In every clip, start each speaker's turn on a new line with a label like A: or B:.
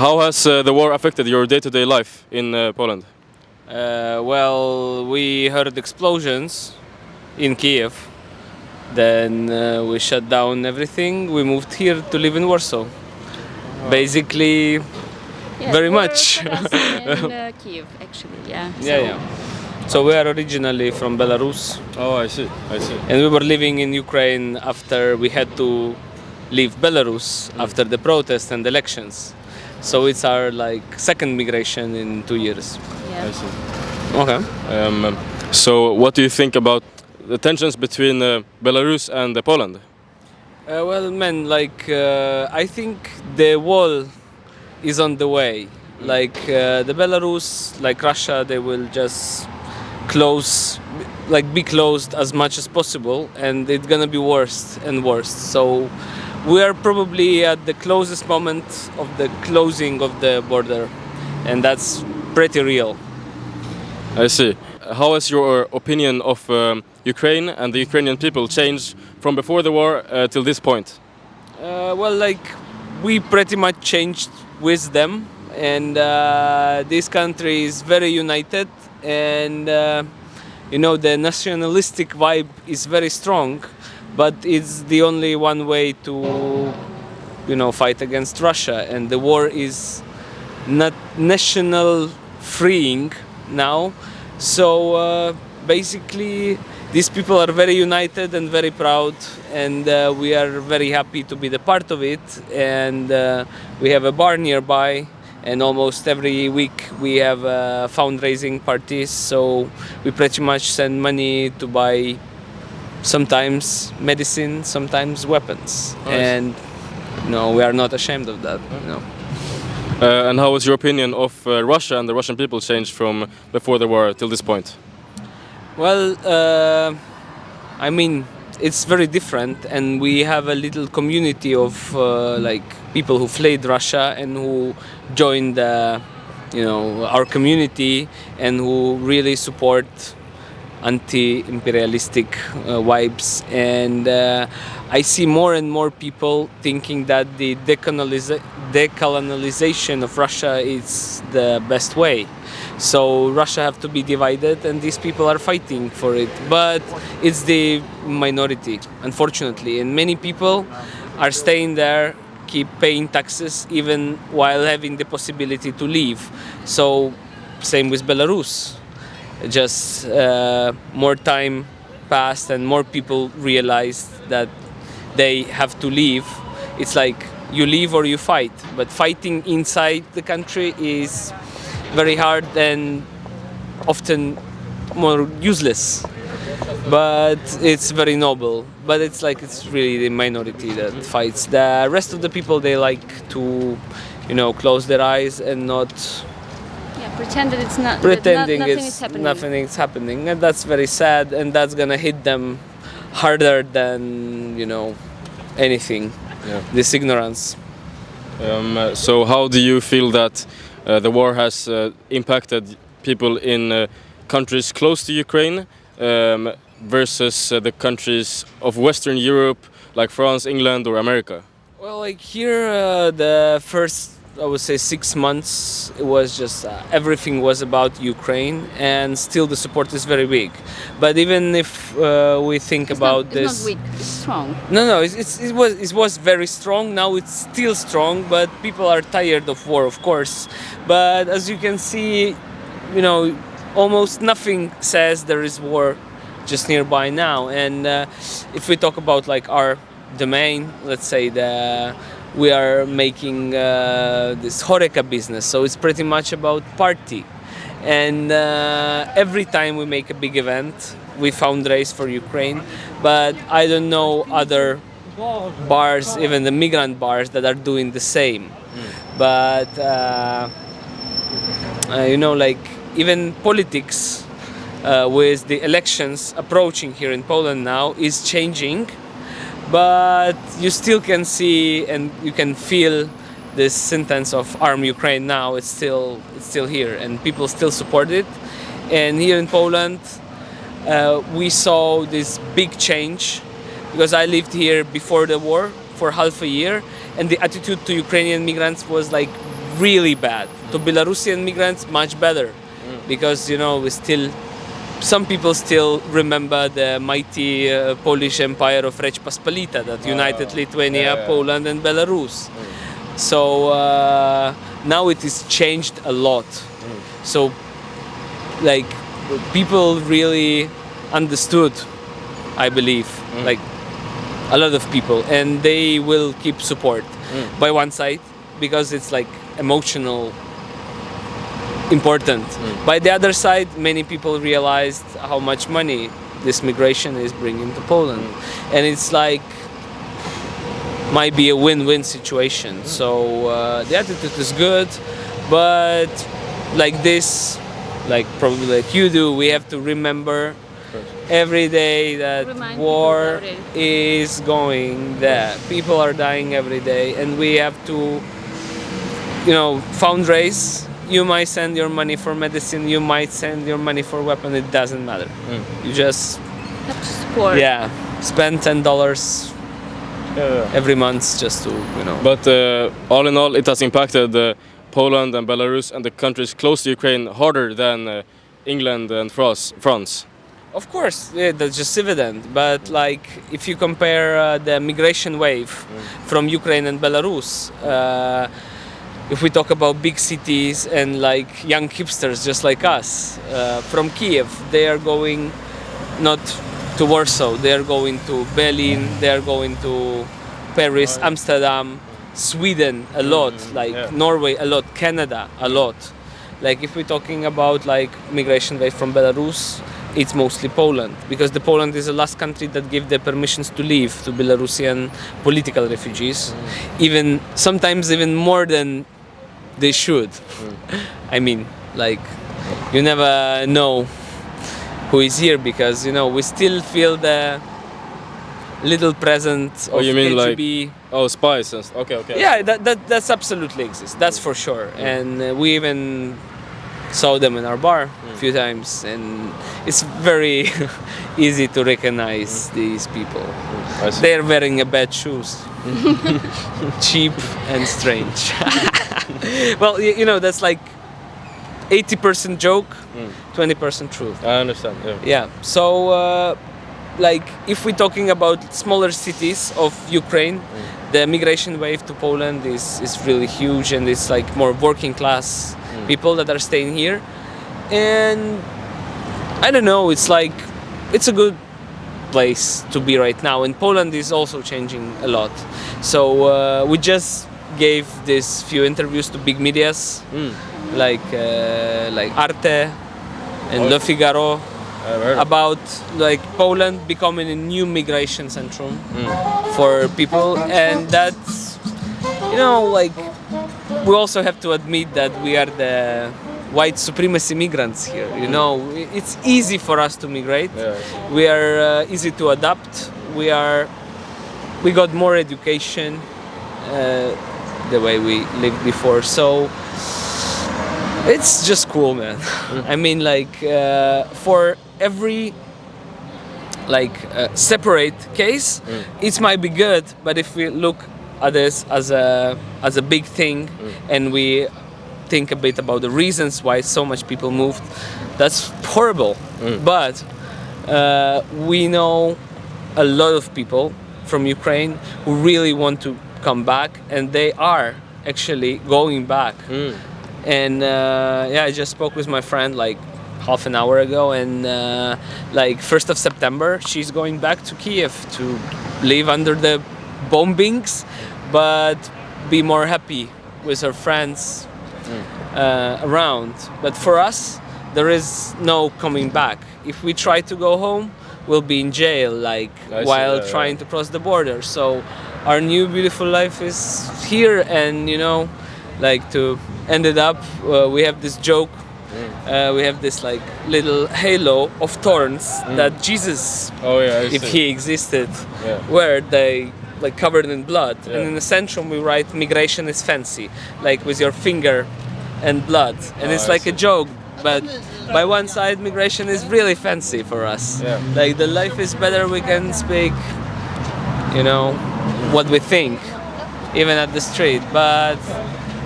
A: How has the war affected your day-to-day life in Poland?
B: Well, we heard explosions in Kiev. Then we shut down everything. We moved here to live in Warsaw. Basically,
C: Yeah,
B: very
C: war
B: much.
C: for us in Kiev, actually. Yeah.
B: Yeah, yeah. So we are originally from Belarus,
A: Oh, I see. I see.
B: and we were living in Ukraine after we had to leave Belarus after the protests and elections. So it's our second migration in 2 years.
C: Yeah.
A: I see.
B: Okay.
A: So, what do you think about the tensions between Belarus and Poland?
B: Well, man, I think the wall is on the way. The Belarus, like Russia, they will just close, be closed as much as possible, and it's gonna be worse and worse. So we are probably at the closest moment of the closing of the border, and that's pretty real.
A: I see. How has your opinion of Ukraine and the Ukrainian people changed from before the war till this point?
B: We pretty much changed with them, and this country is very united, and the nationalistic vibe is very strong, but it's the only one way to fight against Russia, and the war is not national freeing now. So basically these people are very united and very proud, and we are very happy to be the part of it. And we have a bar nearby, and almost every week we have fundraising parties, so we pretty much send money to buy sometimes medicine, sometimes weapons.
A: Nice.
B: And we are not ashamed of that.
A: And how has your opinion of Russia and the Russian people changed from before the war till this point?
B: Well, it's very different, and we have a little community of people who fled Russia and who joined our community, and who really support anti-imperialistic vibes. And I see more and more people thinking that the decolonization of Russia is the best way. So Russia have to be divided, and these people are fighting for it. But it's the minority, unfortunately. And many people are staying there, keep paying taxes, even while having the possibility to leave. So same with Belarus. Just more time passed, and more people realized that they have to leave. It's like you leave or you fight, but fighting inside the country is very hard and often more useless. But it's very noble. But it's really the minority that fights. The rest of the people, they like to, close their eyes and not
C: Pretend that it's not.
B: pretending
C: nothing is happening.
B: and that's very sad, and that's gonna hit them harder than anything.
A: Yeah.
B: This ignorance.
A: So how do you feel that the war has impacted people in countries close to Ukraine versus the countries of Western Europe, like France, England, or America?
B: Well, here, the first, I would say, 6 months, it was just everything was about Ukraine, and still the support is very big. But even if we think about
C: It's
B: this,
C: not weak. It's strong.
B: no, it was very strong. Now it's still strong, but people are tired of war, of course. But as you can see, almost nothing says there is war just nearby now. And if we talk about our domain, let's say we are making this horeca business, so it's pretty much about party. And every time we make a big event, we fundraise for Ukraine. But I don't know other bars, even the migrant bars, that are doing the same. But even politics with the elections approaching here in Poland now is changing. But you still can see and you can feel this sentence of arm Ukraine now. It's still here, and people still support it. And here in Poland, we saw this big change, because I lived here before the war for half a year, and the attitude to Ukrainian migrants was really bad. To Belarusian migrants, much better, because we still. Some people still remember the mighty Polish Empire of Rzeczpospolita that united Lithuania, Poland, and Belarus. So now it is changed a lot. So, like, people really understood, I believe, like a lot of people, and they will keep support by one side because it's like emotional. Important. By the other side, many people realized how much money this migration is bringing to Poland, and it's like might be a win-win situation. So the attitude is good, but like this, like probably like you do, we have to remember every day that
C: Remind
B: war
C: people about
B: is going there. People are dying every day, and we have to, fundraise. You might send your money for medicine, you might send your money for weapon, it doesn't matter. You just
C: Have to support.
B: spend $10 every month just to,
A: But all in all, it has impacted Poland and Belarus and the countries close to Ukraine harder than England and France.
B: Of course, that's just evident. But like, if you compare the migration wave from Ukraine and Belarus, if we talk about big cities and like young hipsters just like us from Kiev, they are going not to Warsaw, they are going to Berlin, they are going to Paris, Amsterdam, Sweden a lot, Norway a lot, Canada a lot. Like if we're talking about like migration wave from Belarus, it's mostly Poland, because the Poland is the last country that gave the permissions to leave to Belarusian political refugees, even sometimes even more than they should. I mean, like, you never know who is here, because we still feel the little presence of
A: you mean
B: KGB.
A: Like spies and okay.
B: Yeah, that's absolutely exists. That's for sure. And we even saw them in our bar a few times, and it's very easy to recognize these people. They're wearing a bad shoes, cheap and strange. Well, that's like 80% joke, 20% truth.
A: I understand.
B: Yeah. So, like, if we're talking about smaller cities of Ukraine, the migration wave to Poland is really huge, and it's like more working class people that are staying here. And I don't know, it's like, it's a good place to be right now. And Poland is also changing a lot. So we just gave this few interviews to big medias, like Arte and Le Figaro, about like Poland becoming a new migration centrum for people. And that's, like, we also have to admit that we are the white supremacy migrants here. It's easy for us to migrate. We are easy to adapt. We got more education the way we lived before. So it's just cool, man. I mean, like, for every separate case, it might be good, but if we look at this as a big thing, and we think a bit about the reasons why so much people moved, that's horrible. But we know a lot of people from Ukraine who really want to come back, and they are actually going back. And I just spoke with my friend like half an hour ago, and like 1st of September she's going back to Kiev to live under the bombings, but be more happy with her friends around. But for us, there is no coming back. If we try to go home, we'll be in jail, like while trying to cross the border. So our new beautiful life is here, and like, to end it up, we have this joke. We have this like little halo of thorns that Jesus, if he existed, where they like covered in blood, and in the centrum we write "Migration is fancy," like with your finger and blood, and it's like a joke. But by one side, migration is really fancy for us. Like, the life is better. We can speak, what we think, even at the street. But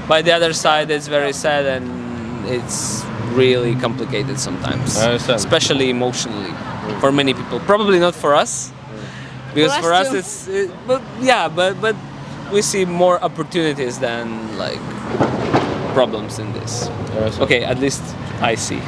B: By the other side, it's very sad and it's really complicated sometimes,
A: I understand.
B: especially emotionally for many people. Probably not for us, because
C: For
B: for
C: us
B: us
C: too.
B: but we see more opportunities than like problems in this.
A: Yes.
B: Okay, at least I see.